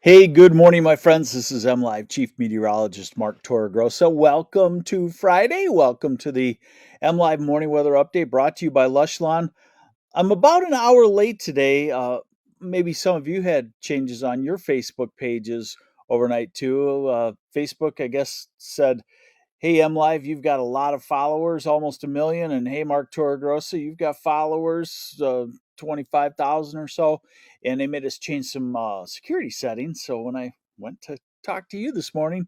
Hey, good morning, my friends. This is MLive Chief Meteorologist Mark Torregrossa. Welcome to Friday. Welcome to the MLive Morning Weather Update brought to you by Lush Lawn. I'm about an hour late today. Maybe some of you had changes on your Facebook pages overnight too. Facebook, I guess, said, "Hey, MLive, you've got a lot of followers, almost a million." And hey, Mark Torregrossa, you've got followers, 25,000 or so. And they made us change some security settings. So when I went to talk to you this morning,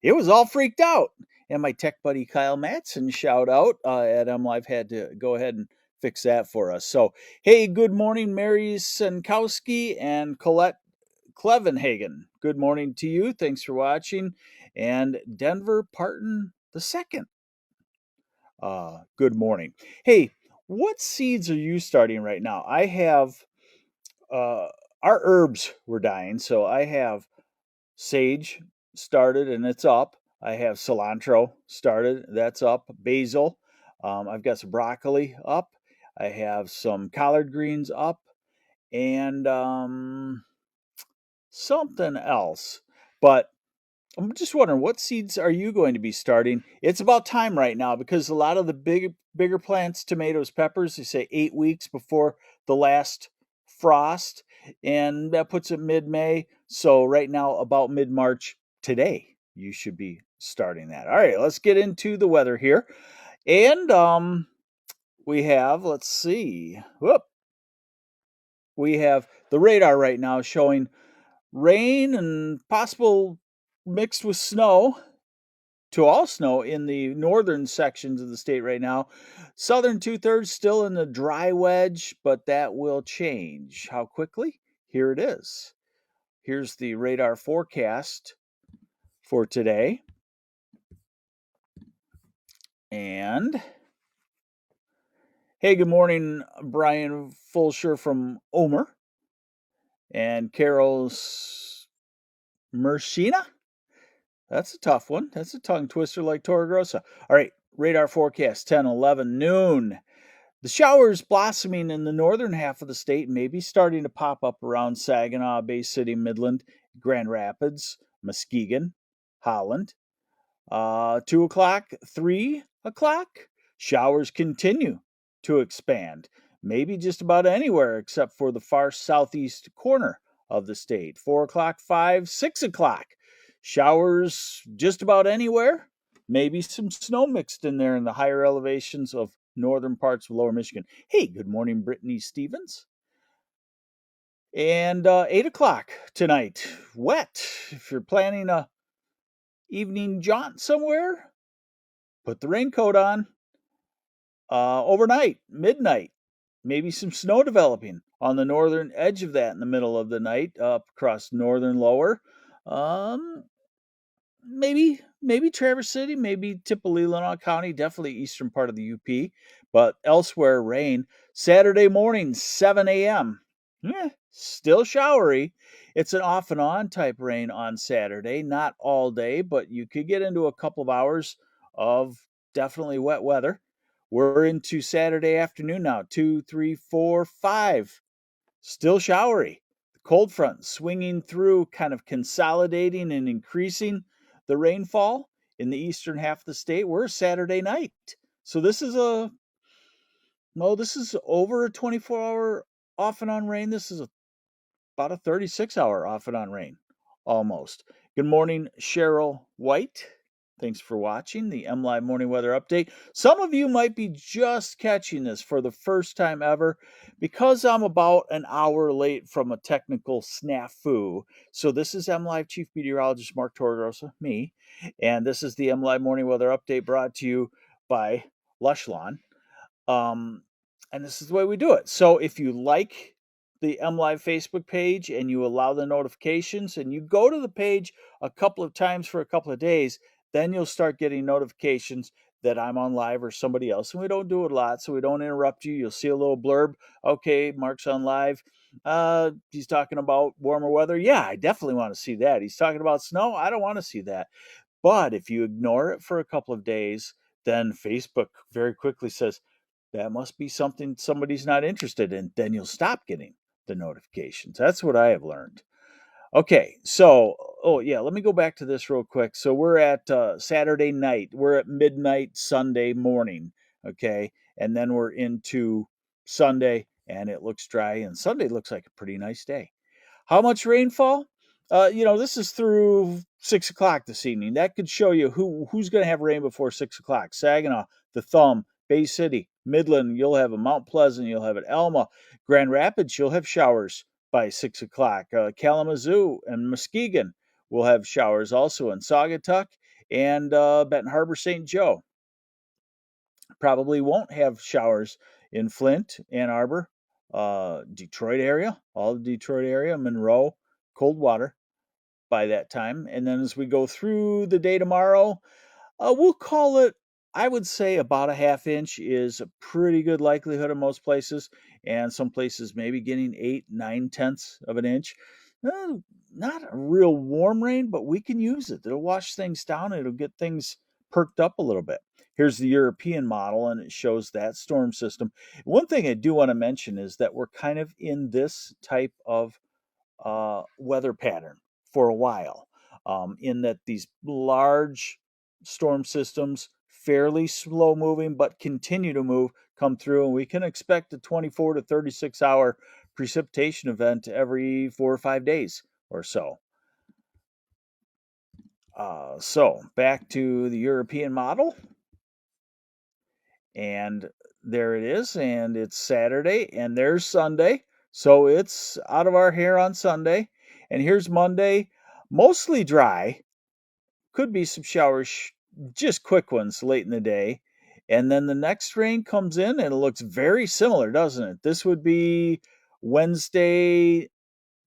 it was all freaked out. And my tech buddy Kyle Matson, shout out at MLive, had to go ahead and fix that for us. So, hey, good morning, Mary Sankowski and Colette Clevenhagen. Good morning to you. Thanks for watching. And Denver Parton the second. Good morning. Hey, what seeds are you starting right now? I have uh, our herbs were dying, so I have sage started and it's up. I have cilantro started, that's up. Basil, I've got some broccoli up. I have some collard greens up, and something else. But I'm just wondering, what seeds are you going to be starting? It's about time right now because a lot of the bigger plants, tomatoes, peppers, they say 8 weeks before the last frost, and that puts it mid-May. So right now, about mid-March today, you should be starting that. All right, let's get into the weather here. And we have, let's see, we have the radar right now showing rain and possible mixed with snow to all snow in the northern sections of the state right now. Southern two-thirds still in the dry wedge, but that will change. How quickly? Here it is. Here's the radar forecast for today. And hey, good morning, Brian Fulsher from Omer and Carol's Mershina. That's a tough one. That's a tongue twister like Torregrossa. All right, radar forecast 10, 11, noon. The showers blossoming in the northern half of the state, maybe starting to pop up around Saginaw, Bay City, Midland, Grand Rapids, Muskegon, Holland. 2 o'clock, 3 o'clock, showers continue to expand. Maybe just about anywhere except for the far southeast corner of the state. 4 o'clock, 5, 6 o'clock, showers just about anywhere. Maybe some snow mixed in there in the higher elevations of northern parts of lower Michigan. Hey, good morning, Brittany Stevens. And 8 o'clock tonight, wet. If you're planning a evening jaunt somewhere, put the raincoat on. Overnight, midnight, maybe some snow developing on the northern edge of that in the middle of the night, up across northern lower. Um, maybe Traverse City, maybe tip of Leelanau County, definitely eastern part of the UP, but elsewhere rain. Saturday morning, 7 a.m. Still showery. It's an off and on type rain on Saturday, not all day, but you could get into a couple of hours of definitely wet weather. We're into Saturday afternoon now, 2, 3, 4, 5. Still showery. The cold front swinging through, kind of consolidating and increasing the rainfall in the eastern half of the state. We're Saturday night. So this is over a 24-hour off and on rain. This is about a 36-hour off and on rain, almost. Good morning, Cheryl White. Thanks for watching the MLive Morning Weather Update. Some of you might be just catching this for the first time ever because I'm about an hour late from a technical snafu. So this is MLive Chief Meteorologist Mark Torregrossa, me, and this is the MLive Morning Weather Update brought to you by Lush Lawn. And this is the way we do it. So if you like the MLive Facebook page and you allow the notifications and you go to the page a couple of times for a couple of days, then you'll start getting notifications that I'm on live or somebody else. And we don't do it a lot, so we don't interrupt you. You'll see a little blurb. Okay, Mark's on live. He's talking about warmer weather. Yeah, I definitely want to see that. He's talking about snow. I don't want to see that. But if you ignore it for a couple of days, then Facebook very quickly says, that must be something somebody's not interested in. Then you'll stop getting the notifications. That's what I have learned. Okay, so oh yeah, let me go back to this real quick. So we're at Saturday night. We're at midnight Sunday morning. Okay, and then we're into Sunday, and it looks dry, and Sunday looks like a pretty nice day. How much rainfall? This is through 6 o'clock this evening. That could show you who's going to have rain before 6 o'clock. Saginaw, the Thumb, Bay City, Midland. You'll have a Mount Pleasant. You'll have it Alma, Grand Rapids. You'll have showers by 6 o'clock. Kalamazoo and Muskegon will have showers also in Saugatuck and Benton Harbor, St. Joe. Probably won't have showers in Flint, Ann Arbor, Detroit area, all the Detroit area, Monroe, Coldwater by that time. And then as we go through the day tomorrow, we'll call it, I would say about a half inch is a pretty good likelihood in most places, and some places maybe getting 8, 9 tenths of an inch. Uh, Not a real warm rain, but we can use it. It'll wash things down. It'll get things perked up a little bit. Here's the European model, and it shows that storm system. One thing I do want to mention is that we're kind of in this type of weather pattern for a while, in that these large storm systems, fairly slow moving, but continue to move, come through, and we can expect a 24 to 36 hour precipitation event every 4 or 5 days or so. So back to the European model, and there it is, and it's Saturday, and there's Sunday, so it's out of our hair on Sunday. And here's Monday, mostly dry, could be some showers, just quick ones late in the day. And then the next rain comes in, and it looks very similar, doesn't it? This would be Wednesday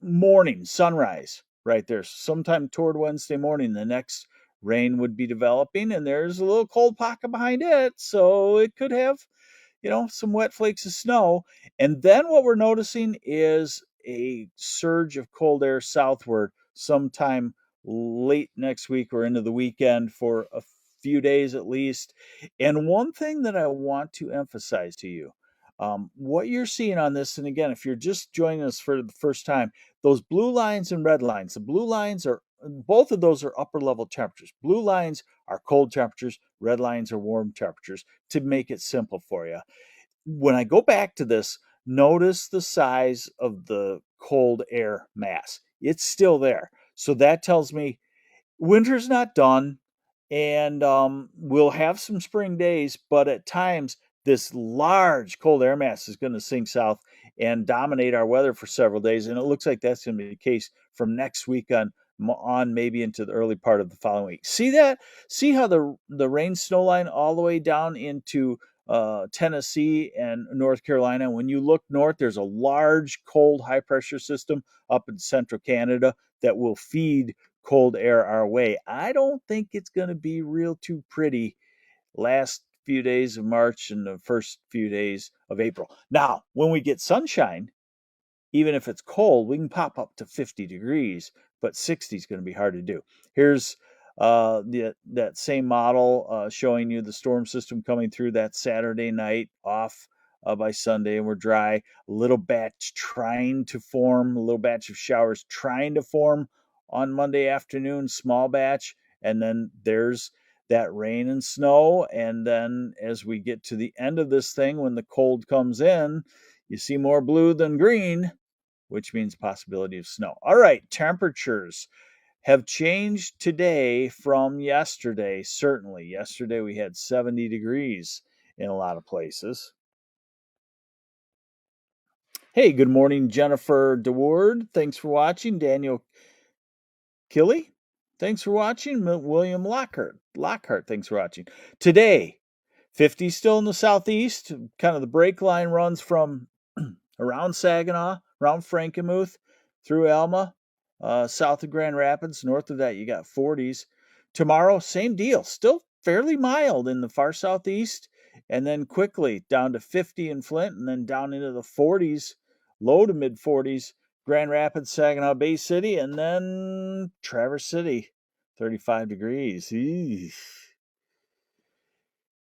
morning, sunrise, right there. Sometime toward Wednesday morning, the next rain would be developing, and there's a little cold pocket behind it. So it could have, some wet flakes of snow. And then what we're noticing is a surge of cold air southward sometime late next week or into the weekend for a few days at least. And one thing that I want to emphasize to you, what you're seeing on this, and again, if you're just joining us for the first time, those blue lines and red lines, the blue lines are both of those are upper level temperatures. Blue lines are cold temperatures, red lines are warm temperatures, to make it simple for you. When I go back to this, notice the size of the cold air mass. It's still there. So that tells me winter's not done, and we'll have some spring days, but at times this large cold air mass is going to sink south and dominate our weather for several days, and it looks like that's going to be the case from next week on maybe into the early part of the following week. See that? See how the rain snow line all the way down into Tennessee and North Carolina. When you look north, there's a large cold high pressure system up in central Canada that will feed cold air our way. I don't think it's going to be real too pretty last few days of March and the first few days of April. Now, when we get sunshine, even if it's cold, we can pop up to 50 degrees, but 60 is going to be hard to do. Here's that same model showing you the storm system coming through that Saturday night, off by Sunday, and we're dry. A little batch trying to form, a little batch of showers trying to form on Monday afternoon, small batch, and then there's that rain and snow. And then as we get to the end of this thing, when the cold comes in, you see more blue than green, which means possibility of snow. All right, temperatures have changed today from yesterday. Certainly, yesterday we had 70 degrees in a lot of places. Hey, good morning, Jennifer DeWard. Thanks for watching. Daniel Killy, thanks for watching. William Lockhart, thanks for watching. Today, 50 still in the southeast. Kind of the break line runs from around Saginaw, around Frankenmuth, through Alma, south of Grand Rapids. North of that, you got 40s. Tomorrow, same deal. Still fairly mild in the far southeast, and then quickly down to 50 in Flint, and then down into the 40s, low to mid 40s, Grand Rapids, Saginaw Bay City, and then Traverse City, 35 degrees. Eesh.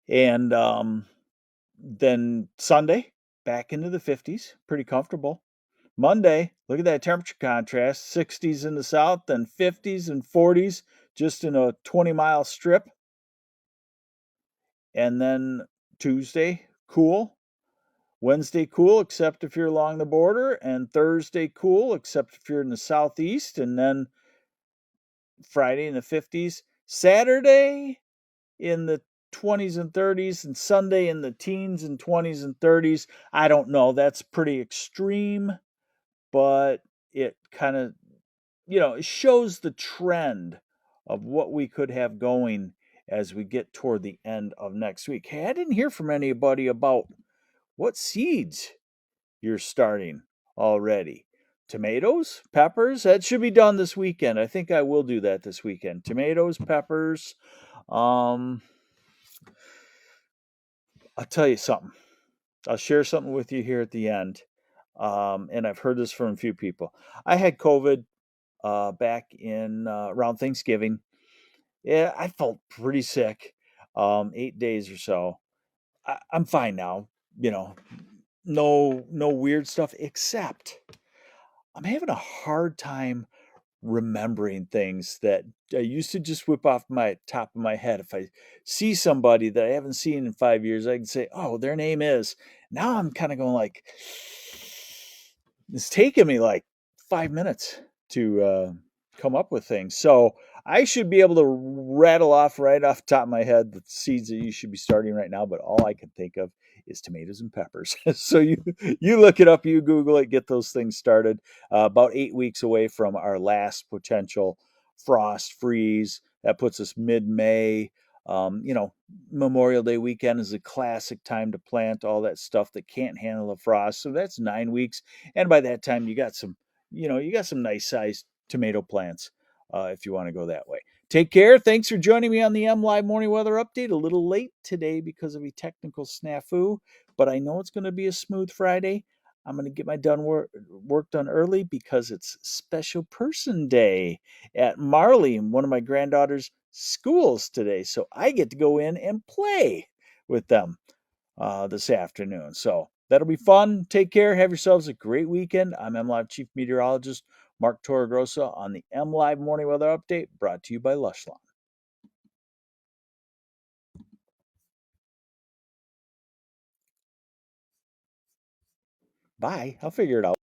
And then Sunday, back into the 50s, pretty comfortable. Monday, look at that temperature contrast, 60s in the south, then 50s and 40s just in a 20-mile strip. And then Tuesday, cool. Wednesday, cool, except if you're along the border. And Thursday, cool, except if you're in the southeast. And then Friday in the 50s. Saturday in the 20s and 30s. And Sunday in the teens and 20s and 30s. I don't know. That's pretty extreme, but it kind of, it shows the trend of what we could have going as we get toward the end of next week. Hey, I didn't hear from anybody about what seeds you're starting already. Tomatoes, peppers, that should be done this weekend. I think I will do that this weekend. Tomatoes, peppers. I'll tell you something. I'll share something with you here at the end. And I've heard this from a few people. I had COVID back in around Thanksgiving. Yeah, I felt pretty sick, 8 days or so. I'm fine now, you know, no weird stuff, except I'm having a hard time remembering things that I used to just whip off my top of my head. If I see somebody that I haven't seen in 5 years, I can say, "Oh, their name is." Now I'm kind of going like, it's taken me like 5 minutes to come up with things. So I should be able to rattle off right off the top of my head the seeds that you should be starting right now. But all I can think of is tomatoes and peppers. So you look it up, you Google it, get those things started. About 8 weeks away from our last potential frost freeze. That puts us mid-May. Memorial Day weekend is a classic time to plant all that stuff that can't handle the frost. So that's 9 weeks, and by that time you got some nice sized tomato plants if you want to go that way. Take care. Thanks for joining me on the MLive Morning Weather Update. A little late today because of a technical snafu, but I know it's going to be a smooth Friday. I'm going to get my work done early because it's Special Person Day at Marley, one of my granddaughter's schools today. So I get to go in and play with them this afternoon. So that'll be fun. Take care. Have yourselves a great weekend. I'm MLive Chief Meteorologist Mark Torregrossa on the MLive Morning Weather Update, brought to you by Lushlawn. Bye. I'll figure it out.